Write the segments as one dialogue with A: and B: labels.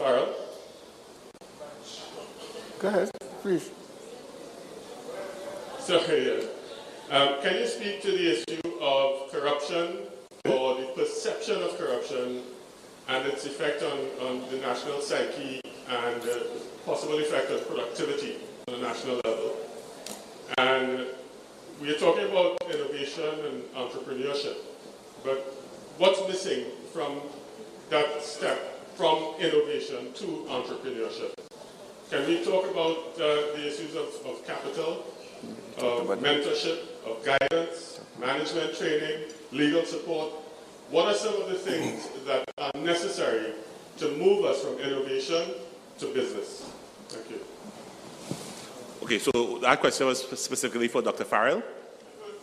A: Farrell.
B: Go ahead, please.
A: Sorry, can you speak to the issue of corruption or the perception of corruption and its effect on the national psyche and possible effect on productivity on a national level? And we are talking about innovation and entrepreneurship, but what's missing from that step from innovation to entrepreneurship? Can we talk about the issues of capital, of mentorship, of guidance, management training, legal support? What are some of the things that are necessary to move us from innovation to business? Thank you.
C: Okay, so that question was specifically for Dr. Farrell?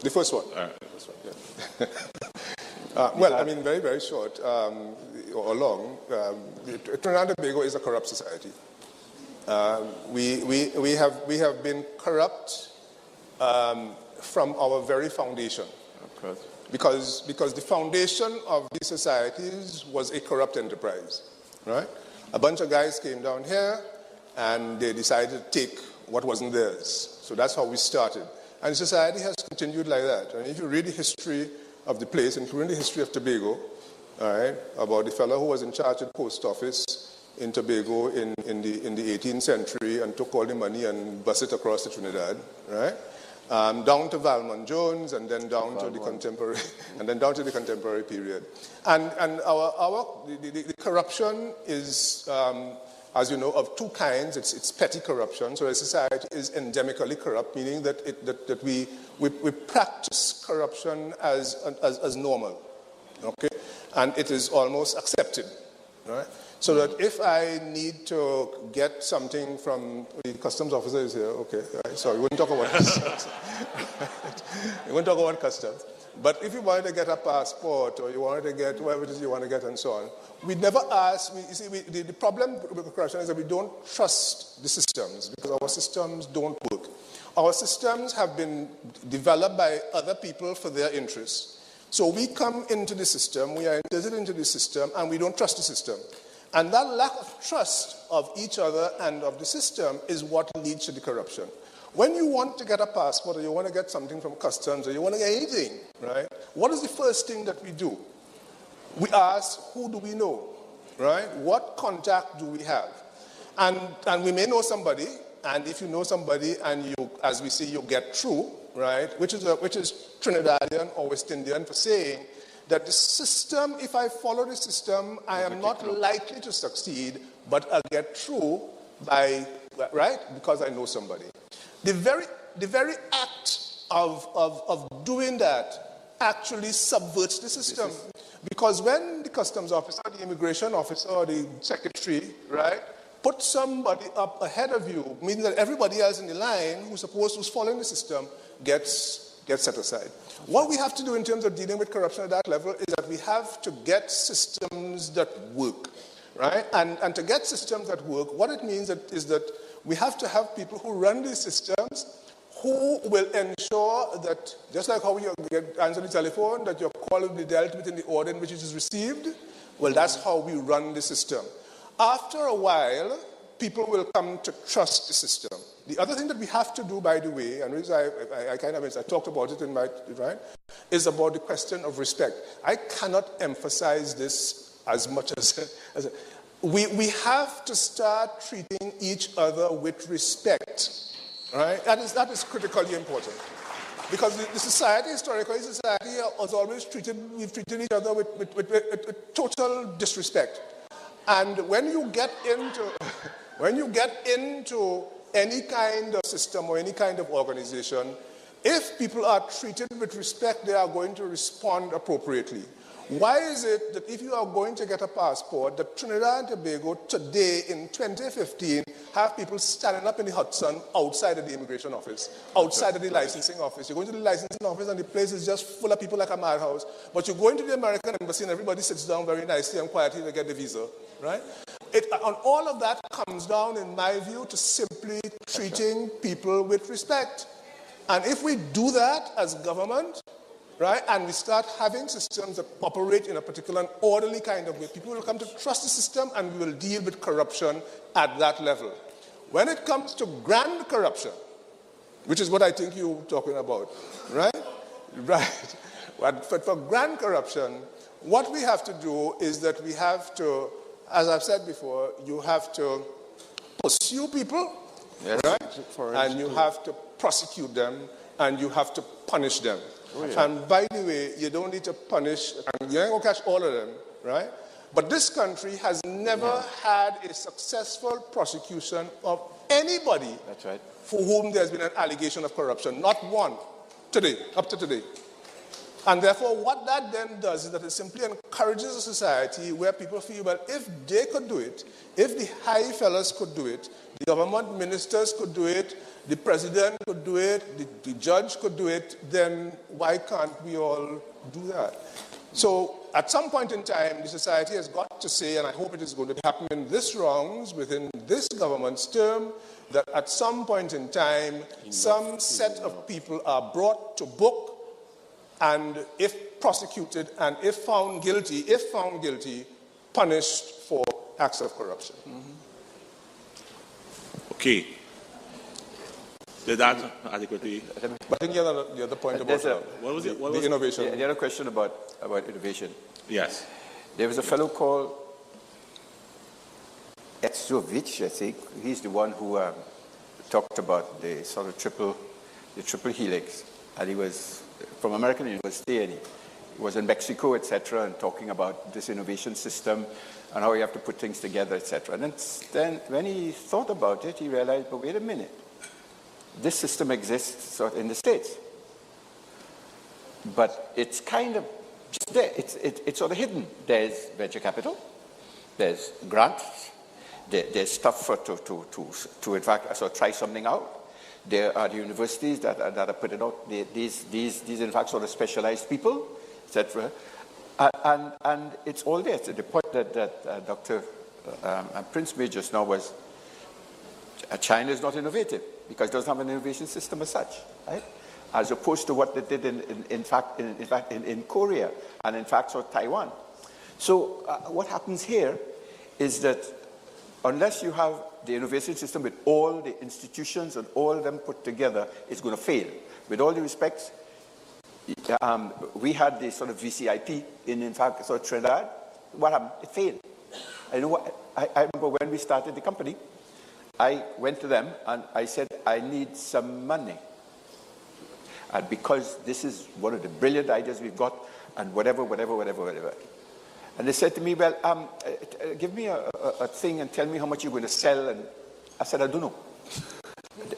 B: The first one.
C: The
B: first one, yeah. Well, I mean, very, very short or long. Trinidad and Tobago is a corrupt society. We have been corrupt from our very foundation.
C: Of course.
B: Because the foundation of these societies was a corrupt enterprise, right? A bunch of guys came down here and they decided to take what wasn't theirs. So that's how we started. And society has continued like that. And if you read the history of the place, including the history of Tobago, all right, about the fellow who was in charge of the post office in Tobago in the 18th century and took all the money and bust it across to Trinidad, right? Down to Valmont Jones, and then down to the contemporary, and then down to the contemporary period. And the corruption is, as you know, of two kinds. It's petty corruption. So a society is endemically corrupt, meaning that we practice corruption as normal, okay, and it is almost accepted, right? So that if I need to get something from the customs officer is here, okay, right, sorry, we wouldn't talk about customs. We wouldn't talk about customs. But if you wanted to get a passport or you wanted to get whatever it is you want to get and so on, we never ask. The problem with corruption is that we don't trust the systems because our systems don't work. Our systems have been developed by other people for their interests. So we come into the system, we are entered into the system, and we don't trust the system. And that lack of trust of each other and of the system is what leads to the corruption. When you want to get a passport or you want to get something from customs or you want to get anything, right, what is the first thing that we do? We ask, who do we know, right? What contact do we have? And we may know somebody, and if you know somebody and you, as we say, you get through, right, which is Trinidadian or West Indian for saying that the system, if I follow the system, I am not likely to succeed, but I'll get through by, right, because I know somebody. The very act of doing that actually subverts the system. Because when the customs officer, the immigration officer, or the secretary, right, put somebody up ahead of you, meaning that everybody else in the line who's following the system gets set aside. What we have to do in terms of dealing with corruption at that level is that we have to get systems that work, right? And to get systems that work, what it means is that we have to have people who run these systems who will ensure that, just like how you answer the telephone, that your call will be dealt with in the order in which it is received. Well, that's how we run the system. After a while, people will come to trust the system. The other thing that we have to do, by the way, and I talked about it in my, right, is about the question of respect. I cannot emphasize this as much as we have to start treating each other with respect, right? That is critically important. Because the society, historically, society has always we've treated each other with total disrespect. And when you get into any kind of system or any kind of organization, if people are treated with respect, they are going to respond appropriately. Why is it that if you are going to get a passport, that Trinidad and Tobago today in 2015 have people standing up in the hot sun outside of the immigration office, outside of the licensing office? You go into the licensing office and the place is just full of people like a madhouse. But you go into the American embassy and everybody sits down very nicely and quietly to get the visa, right? And all of that comes down, in my view, to simply treating people with respect. And if we do that as government, right, and we start having systems that operate in a particular and orderly kind of way, people will come to trust the system and we will deal with corruption at that level. When it comes to grand corruption, which is what I think you're talking about, right? Right. But for grand corruption, what we have to do is that we have to, as I've said before, you have to pursue people, yes, right? And you have to prosecute them, and you have to punish them. Oh, yeah. And by the way, you don't need to punish, and you ain't gonna catch all of them, right? But this country has never had a successful prosecution of anybody, that's right, for whom there's been an allegation of corruption. Not one, today, up to today. And therefore, what that then does is that it simply encourages a society where people feel, well, if they could do it, if the high fellas could do it, the government ministers could do it, the president could do it, the judge could do it, then why can't we all do that? So at some point in time, the society has got to say, and I hope it is going to happen in this rounds, within this government's term, that at some point in time, some set of people are brought to book, and if prosecuted and if found guilty, punished for acts of corruption. Mm-hmm.
C: Okay. Did that adequately?
B: But I think the other point about
C: what was it? What
D: the
C: was
D: innovation. The other question about innovation.
C: Yes.
D: There was a fellow called Etsovich, I think. He's the one who talked about the sort of triple helix, and he was from American University, and he was in Mexico, etc., and talking about this innovation system and how you have to put things together, etc. And then when he thought about it, he realized, but wait a minute, this system exists sort of in the States, but it's kind of just there. It's sort of hidden. There's venture capital, there's grants, there's stuff to in fact sort of try something out. There are the universities that are putting out these in fact sort of specialized people, etc. And it's all there. So the point that Dr. Prince made just now was China is not innovative because it doesn't have an innovation system as such, right? As opposed to what they did in fact in Korea and in fact so Taiwan. So what happens here is that unless you have the innovation system with all the institutions and all of them put together, it's going to fail. With all due respects, we had the sort of VCIP in fact, sort of Trinidad. What happened? It failed. I know what, I remember when we started the company, I went to them and I said, I need some money. And because this is one of the brilliant ideas we've got, and whatever. And they said to me, well, give me a thing and tell me how much you're going to sell. And I said, I don't know.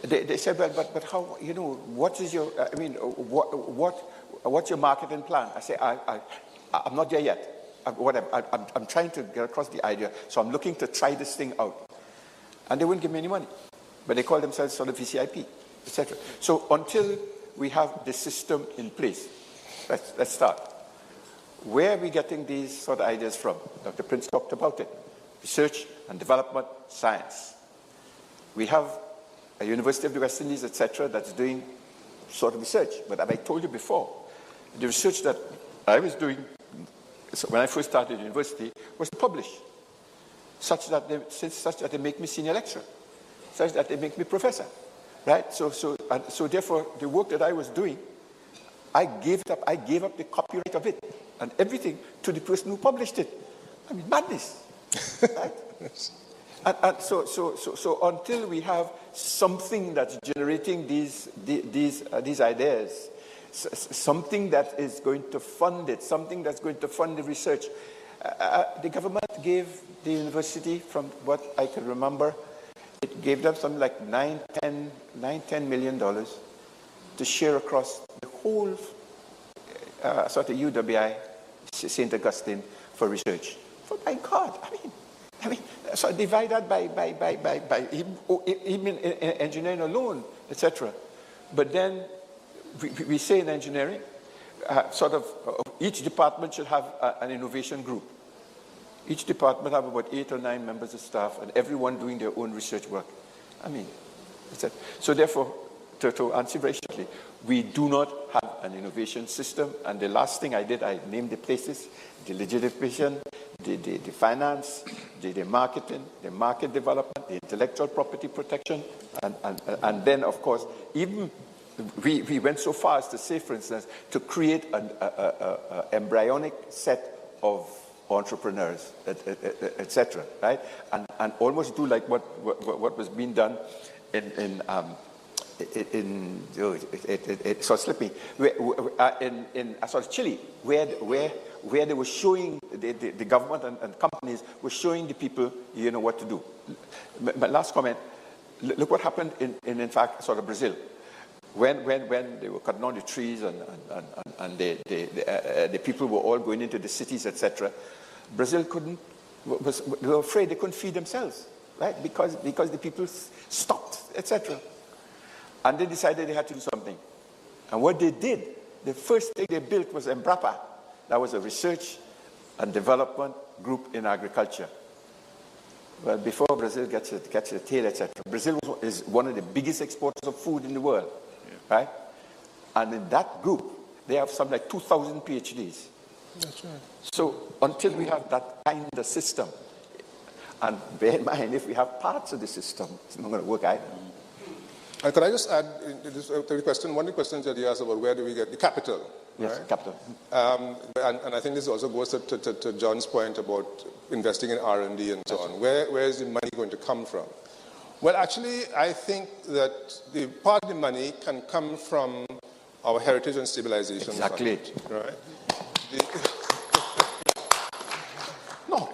D: They said, well, but how, you know, what is your, I mean, what's your marketing plan? I say, I'm not there yet. I'm trying to get across the idea, so I'm looking to try this thing out. And they wouldn't give me any money. But they call themselves sort of VCIP, etc. So until we have the system in place, let's start. Where are we getting these sort of ideas from? Dr. Prince talked about it. Research and development, science. We have a University of the West Indies, etc., that's doing sort of research. But as I told you before, the research that I was doing when I first started university was to publish, such that they make me senior lecturer, such that they make me professor, right? So therefore, the work that I was doing, I gave it up. I gave up the copyright of it and everything to the person who published it. I mean, madness, right? And so until we have something that's generating these ideas, something that is going to fund it, something that's going to fund the research. The government gave the university, from what I can remember, it gave them something like $9-10 million to share across the whole sort of UWI, St. Augustine, for research. But my God, I mean, so divide that by even engineering alone, etc. But then we say in engineering, each department should have an innovation group. Each department have about 8 or 9 members of staff, and everyone doing their own research work. I mean, so therefore, to answer very shortly, we do not have an innovation system. And the last thing I did, I named the places, the legislation, the finance, the marketing, the market development, the intellectual property protection, and then, of course, even we went so far as to say, for instance, to create an embryonic set of entrepreneurs, etc., right? And almost do like what was being done in so slippy in Chile, where they were showing the government and companies were showing the people, what to do. My last comment: look what happened in fact, sort of Brazil, when they were cutting down the trees and the people were all going into the cities, etc. Brazil they were afraid they couldn't feed themselves, right? Because the people stopped, etc. And they decided they had to do something. And what they did, the first thing they built was Embrapa. That was a research and development group in agriculture. Well, before Brazil gets a tail, etc., Brazil is one of the biggest exporters of food in the world, right? And in that group, they have something like 2,000 PhDs. That's right. So until we have that kind of system, and bear in mind, if we have parts of the system, it's not going to work either.
B: And could I just add to the question, one of the questions that you asked about where do we get the capital?
D: Yes,
B: right?
D: capital.
B: And I think this also goes to John's point about investing in R&D and so on. Where is the money going to come from? Well, actually, I think that the part of the money can come from our Heritage and Stabilization Fund. Right?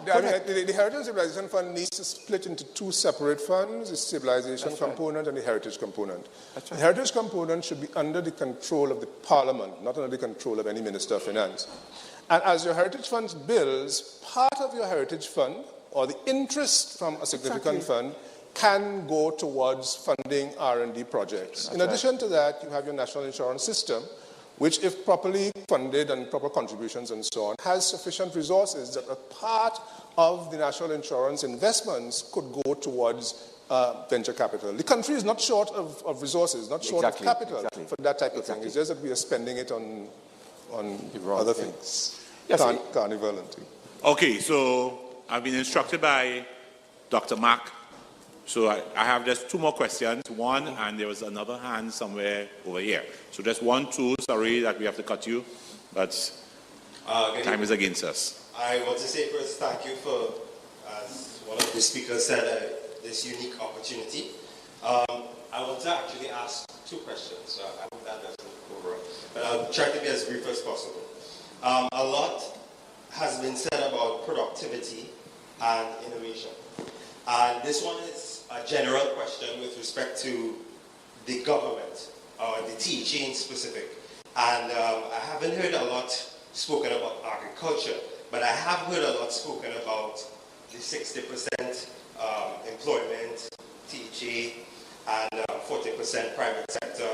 B: The Heritage and Stabilization Fund needs to split into two separate funds, the stabilization component and the heritage component. Right. The heritage component should be under the control of the Parliament, not under the control of any Minister of Finance. And as your heritage fund builds, part of your heritage fund, or the interest from a significant fund, can go towards funding R&D projects. In addition to that, you have your national insurance system, which, if properly funded and proper contributions and so on, has sufficient resources that a part of the national insurance investments could go towards venture capital. The country is not short of resources, not short of capital for that type of thing. It's just that we are spending it on other things, carnival and things.
C: Okay, so I've been instructed by Dr. Mack. So I have just two more questions. One, and there was another hand somewhere over here. So just 1, 2, sorry that we have to cut you, but time is against us.
E: I want to say first thank you for, as one of the speakers said, this unique opportunity. I want to actually ask 2 questions. So I hope that doesn't overrun. But I'll try to be as brief as possible. A lot has been said about productivity and innovation. And this one is a general question with respect to the government, or the THA in specific. And I haven't heard a lot spoken about agriculture, but I have heard a lot spoken about the 60% employment, THA, and 40% private sector.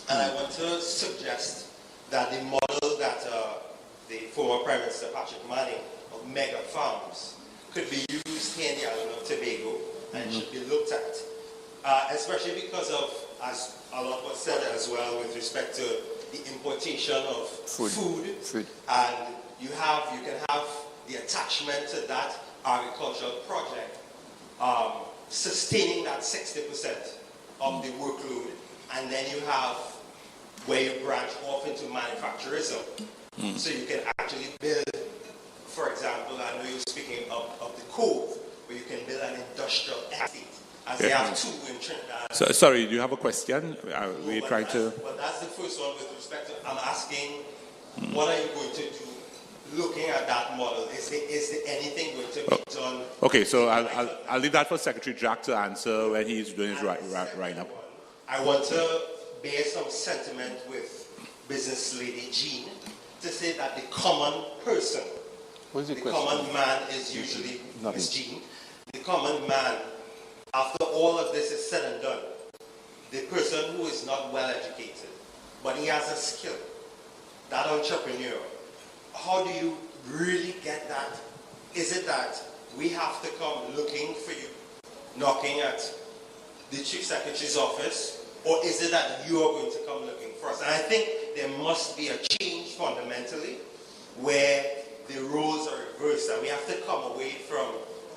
E: And I want to suggest that the model that the former Prime Minister Patrick Manning of mega farms could be used here in the island of Tobago and should be looked at, especially because of, as a lot was said as well, with respect to the importation of food. And you can have the attachment to that agricultural project, sustaining that 60% of the workload, and then you have where you branch off into manufacturism. So you can actually build, for example, I know you're speaking of the Cove, where you can build an industrial estate, as they have 2 in Trinidad.
C: So, sorry, do you have a question? We're trying to...
E: Well, that's the first one with respect to, I'm asking, what are you going to do looking at that model? Is there anything going to be done?
C: Okay, so I'll leave that for Secretary Jack to answer when he's doing his right up.
E: I want to bear some sentiment with business lady Jean to say that the common person, the common man is usually Miss Jean. The common man, after all of this is said and done, the person who is not well educated, but he has a skill, that entrepreneur, how do you really get that? Is it that we have to come looking for you, knocking at the Chief Secretary's office, Or is it that you are going to come looking for us? And I think there must be a change fundamentally where the roles are reversed, and we have to come away from,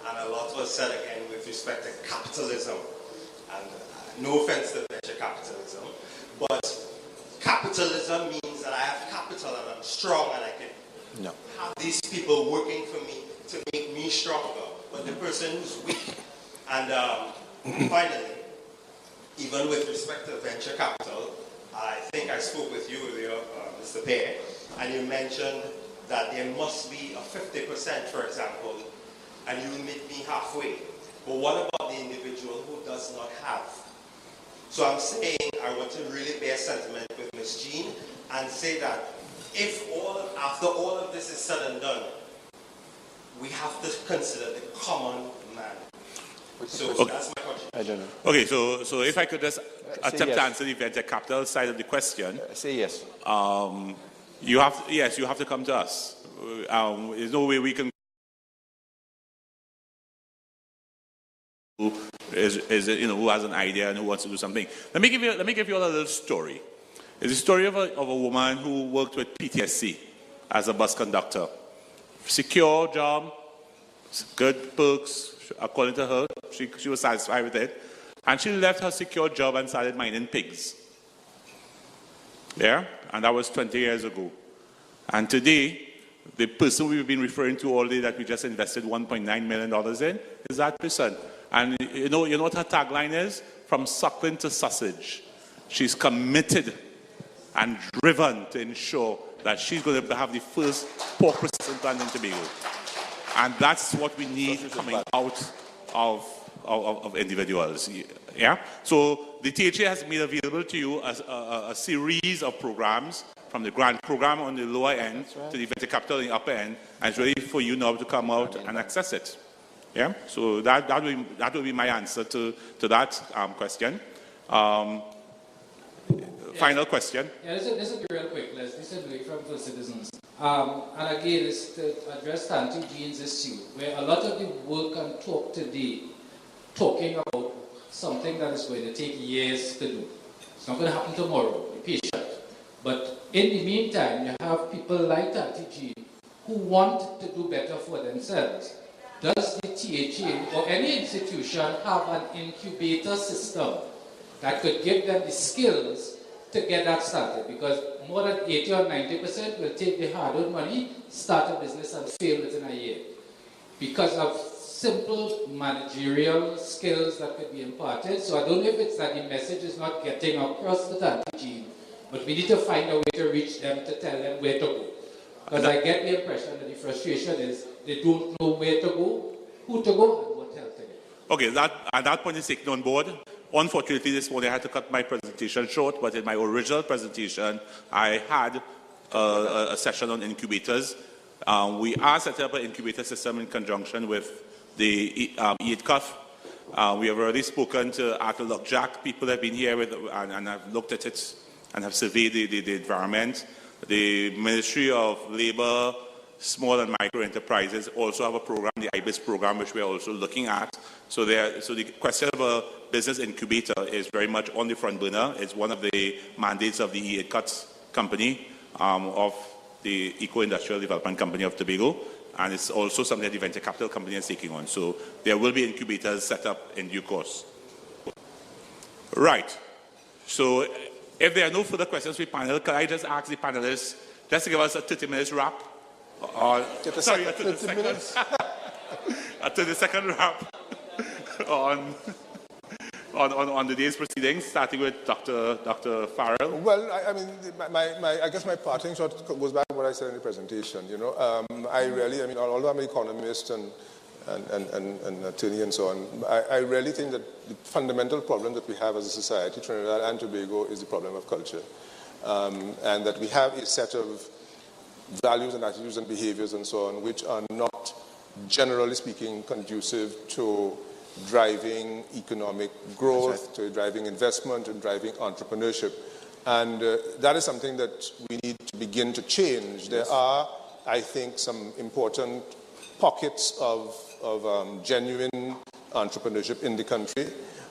E: and a lot was said again with respect to capitalism, and no offense to venture capitalism, but capitalism means that I have capital and I'm strong and I can have these people working for me to make me stronger, but the person who's weak. And finally, even with respect to venture capital, I think I spoke with you earlier, Mr. Pear, and you mentioned that there must be a 50%, for example, and you will meet me halfway. But what about the individual who does not have? So I'm saying I want to really bear sentiment with Ms. Jean and say that if after all of this is said and done, we have to consider the common man. So that's my question.
D: I don't know.
C: Okay, so if I could just attempt to answer the venture capital side of the question.
D: Say yes.
C: You have to come to us. There's no way we can. Who has an idea and who wants to do something. Let me give you all a little story. It's a story of a woman who worked with PTSC as a bus conductor. Secure job, good perks. According to her, she was satisfied with it. And she left her secure job and started minding pigs. Yeah? And that was 20 years ago. And today, the person we've been referring to all day that we just invested $1.9 million in is that person. And you know what her tagline is? From suckling to sausage. She's committed and driven to ensure that she's going to have the first pork processing plant in Tobago. And that's what we need coming out of individuals. Yeah? So the THA has made available to you a series of programs, from the grant program on the lower end to the venture capital on the upper end, and it's ready for you now to come out and access it. Yeah? So that will be my answer to that question. Final question.
F: Yeah, this will be real quick, Les. This is Blake from First Citizens. And again, it's to address Auntie Jean's issue, where a lot of the work and talk today, talking about something that is going to take years to do. It's not going to happen tomorrow. Be patient. But in the meantime, you have people like Auntie Jean who want to do better for themselves. Does the THA or any institution have an incubator system that could give them the skills to get that started? Because more than 80 or 90% will take the hard-earned money, start a business and fail within a year. Because of simple managerial skills that could be imparted. So I don't know if it's that the message is not getting across to Auntie Jean, but we need to find a way to reach them to tell them where to go. Because I get the impression that the frustration is they don't know where to go, who to go, and what help to get.
C: Okay, that point is taken on board. Unfortunately, this morning I had to cut my presentation short, but in my original presentation, I had a session on incubators. We are setting up an incubator system in conjunction with the EATCUF. We have already spoken to Arthur Jack. People have been here and have looked at it and have surveyed the environment. The Ministry of Labour, Small and Micro Enterprises also have a program, the IBIS program, which we are also looking at. So the question of a business incubator is very much on the front burner. It's one of the mandates of the EATCUF company, of the Eco-Industrial Development Company of Tobago, and it's also something that the venture capital company is taking on. So there will be incubators set up in due course. Right. So if there are no further questions for the panel, can I just ask the panelists just to give us a 30-minute wrap? Sorry, a 30-second wrap on the day's proceedings, starting with Dr. Farrell.
B: Well, I guess my parting shot goes back to what I said in the presentation. Although I'm an economist and attorney and so on, I really think that the fundamental problem that we have as a society, Trinidad and Tobago, is the problem of culture. And that we have a set of values and attitudes and behaviors and so on, which are not, generally speaking, conducive to driving economic growth, to driving investment, and driving entrepreneurship. And that is something that we need to begin to change. There are, I think, some important pockets of genuine entrepreneurship in the country.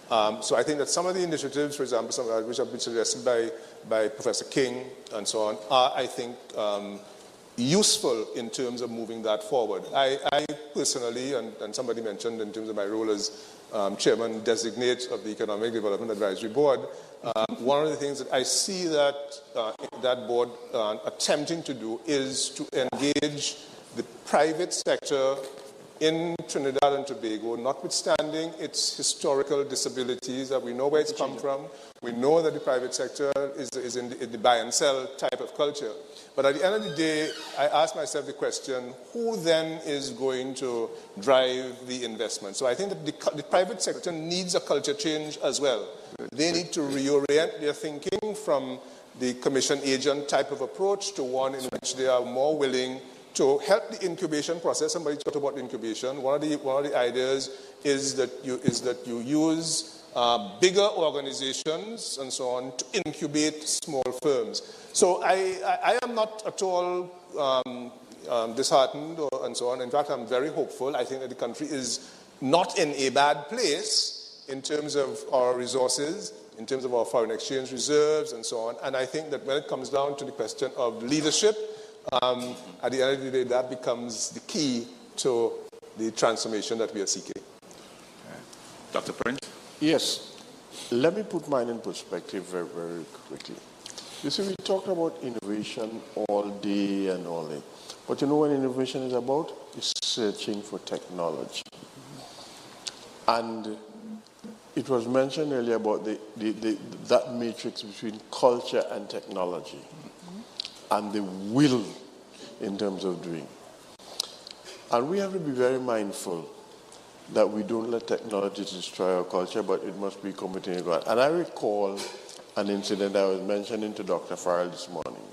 B: So I think that some of the initiatives, for example, some which have been suggested by Professor King and so on, are, I think, useful in terms of moving that forward. I personally, and somebody mentioned in terms of my role as chairman designate of the Economic Development Advisory Board, one of the things that I see that that board attempting to do is to engage the private sector in Trinidad and Tobago, notwithstanding its historical disabilities, that we know where it's come from. We know that the private sector is in the buy and sell type of culture. But at the end of the day, I ask myself the question, who then is going to drive the investment? So I think that the private sector needs a culture change as well. They need to reorient their thinking from the commission agent type of approach to one in which they are more willing to help the incubation process. Somebody talked about incubation. One of the ideas is that you use bigger organizations and so on to incubate small firms. So I am not at all disheartened and so on. In fact, I'm very hopeful. I think that the country is not in a bad place in terms of our resources, in terms of our foreign exchange reserves and so on. And I think that when it comes down to the question of leadership, at the end of the day, that becomes the key to the transformation that we are seeking.
C: Dr. Prince?
G: Yes. Let me put mine in perspective very, very quickly. You see, we talked about innovation all day and all day. But you know what innovation is about? It's searching for technology. And it was mentioned earlier about that matrix between culture and technology. And the will in terms of doing. And we have to be very mindful that we don't let technology destroy our culture, but it must be committed. And I recall an incident I was mentioning to Dr. Farrell this morning.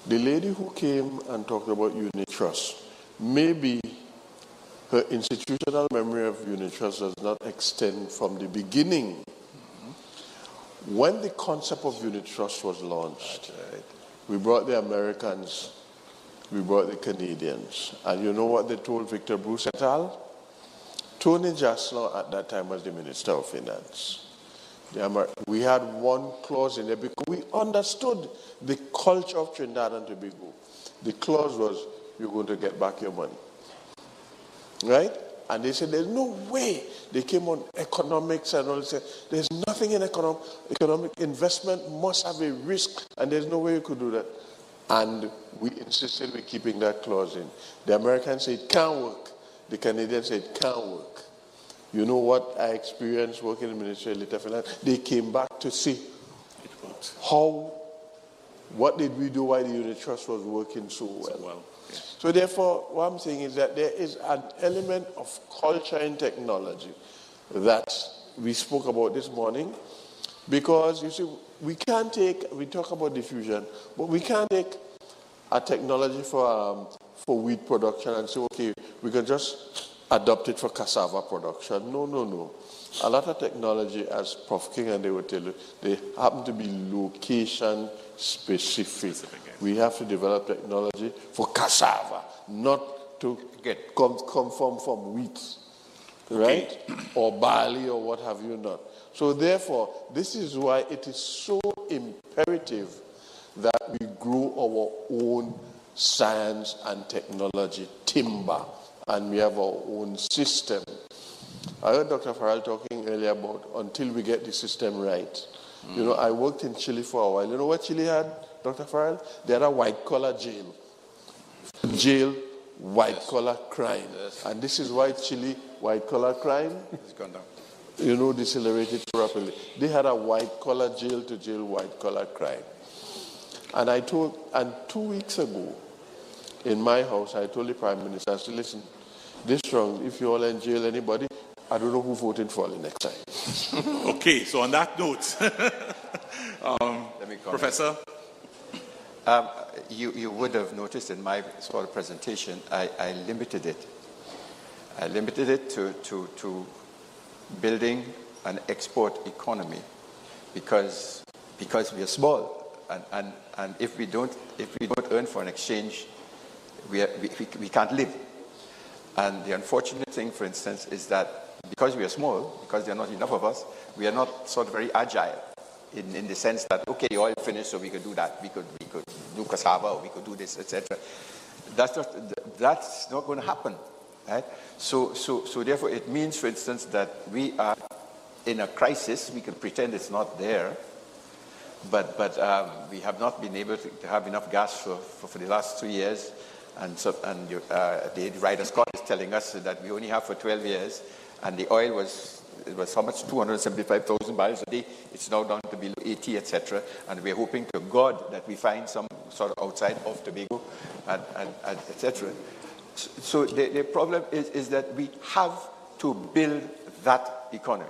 G: The lady who came and talked about unit trust, maybe her institutional memory of unit trust does not extend from the beginning. When the concept of unit trust was launched, we brought the Americans, we brought the Canadians. And you know what they told Victor Bruce et al.? Tony Jaslow at that time was the Minister of Finance. We had one clause in there because we understood the culture of Trinidad and Tobago. The clause was, you're going to get back your money. Right? And they said, there's no way. They came on economics and all. They said, there's nothing in economic investment must have a risk, and there's no way you could do that. And we insisted on keeping that clause in. The Americans said it can't work. The Canadians said it can't work. You know what I experienced working in the Ministry of Later Finance? They came back to see what did we do while the unit trust was working so well. Yes. So therefore, what I'm saying is that there is an element of culture in technology that we spoke about this morning, because you see, we talk about diffusion, but we can't take a technology for wheat production and say, okay, we can just adopt it for cassava production. No. A lot of technology, as Prof. King and they would tell you, they happen to be location specific. We have to develop technology for cassava, not to come from wheat, right? Or barley or what have you not. So therefore, this is why it is so imperative that we grow our own science and technology timber, and we have our own system. I heard Dr. Farrell talking earlier about until we get the system right. You know, I worked in Chile for a while. You know what Chile had, Dr. Farrell? They had a white-collar jail. White-collar crime. Yes. And this is why Chile, white-collar crime, it's gone down. You know, decelerated properly. They had a white-collar jail to jail white-collar crime. And 2 weeks ago, in my house, I told the Prime Minister, I said, listen, this wrong, if you all in jail anybody, I don't know who voted for the next time.
C: Okay, so on that note, Professor?
D: You would have noticed in my sort of presentation, I limited it. I limited it to building an export economy because we are small, and if we don't earn foreign exchange, we can't live. And the unfortunate thing, for instance, is that because we are small, because there are not enough of us, we are not sort of very agile in the sense that, okay, the oil finished, so we could do that. We could do cassava, or we could do this, etc. That's not going to happen, right? So therefore, it means, for instance, that we are in a crisis. We can pretend it's not there, but we have not been able to have enough gas for the last 3 years, and the writer Scott is telling us that we only have for 12 years, and the oil was how much? 275,000 barrels a day. It's now down to below 80, etc. And we're hoping to God that we find some sort of outside of Tobago, and etc. So the problem is that we have to build that economy.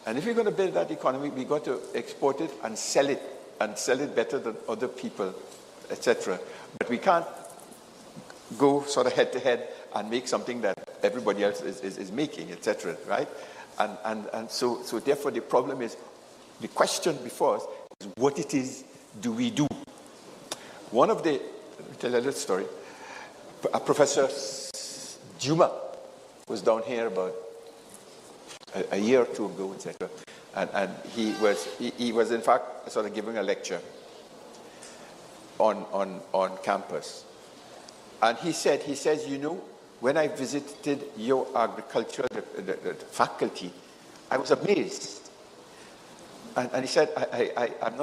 D: And if we're going to build that economy, we've got to export it and sell it better than other people, etc. But we can't go sort of head to head and make something that everybody else is making, etc. Right? And so therefore the problem is, the question before us is what it is do we do? Let me tell you a little story. Professor Juma was down here about a year or two ago, etc. And he was in fact sort of giving a lecture on campus. And he says, you know, when I visited your agriculture the faculty, I was amazed. And he said, I'm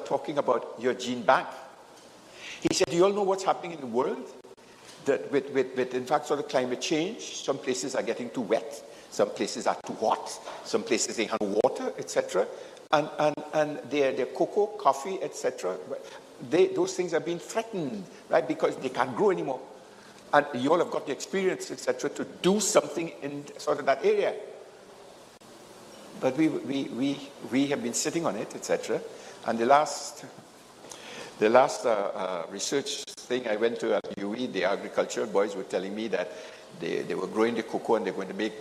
D: talking about your gene bank. He said, do you all know what's happening in the world? That with in fact sort of climate change, some places are getting too wet, some places are too hot, some places they have water, etc. And their cocoa, coffee, etc. Those things are being threatened, right? Because they can't grow anymore. And you all have got the experience, etc., to do something in sort of that area. But we have been sitting on it, etc. And the last research thing I went to at UE, the agricultural boys were telling me that they were growing the cocoa and they're going to make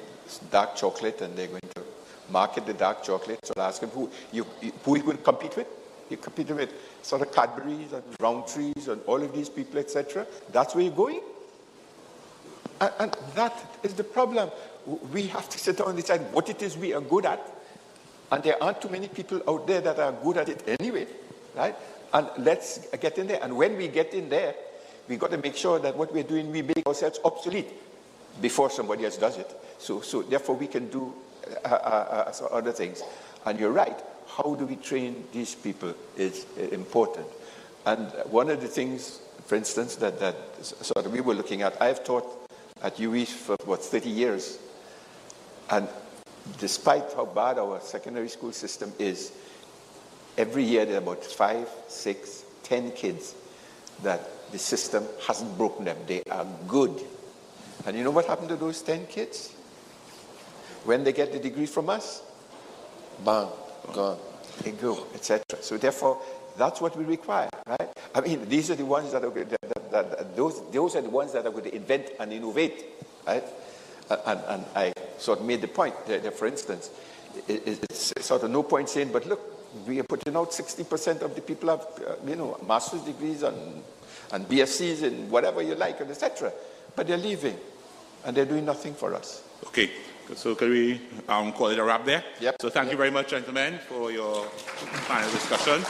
D: dark chocolate and they're going to market the dark chocolate. So I asked them, who you going to compete with? You compete with sort of Cadbury's and Rowntree's and all of these people, etc. That's where you're going? And that is the problem. We have to sit down and decide what it is we are good at. And there aren't too many people out there that are good at it anyway, right? And let's get in there. And when we get in there, we've got to make sure that what we're doing, we make ourselves obsolete before somebody else does it. So therefore, we can do other things. And you're right. How do we train these people is important. And one of the things, for instance, that sort of we were looking at, I've taught at UE for about 30 years. And despite how bad our secondary school system is, every year there are about 5, 6, 10 kids that the system hasn't broken them. They are good. And you know what happened to those 10 kids? When they get the degree from us, bang, gone, they go, etc. So therefore, that's what we require, right? I mean, these are the ones that are those are the ones that are going to invent and innovate, right? And I sort of made the point that for instance, it's sort of no point saying, but look, we are putting out 60% of the people have, master's degrees and BScs and whatever you like, and etc. But they're leaving, and they're doing nothing for us.
C: Okay, so can we call it a wrap there?
D: Yep.
C: So thank you very much, gentlemen, for your panel discussion.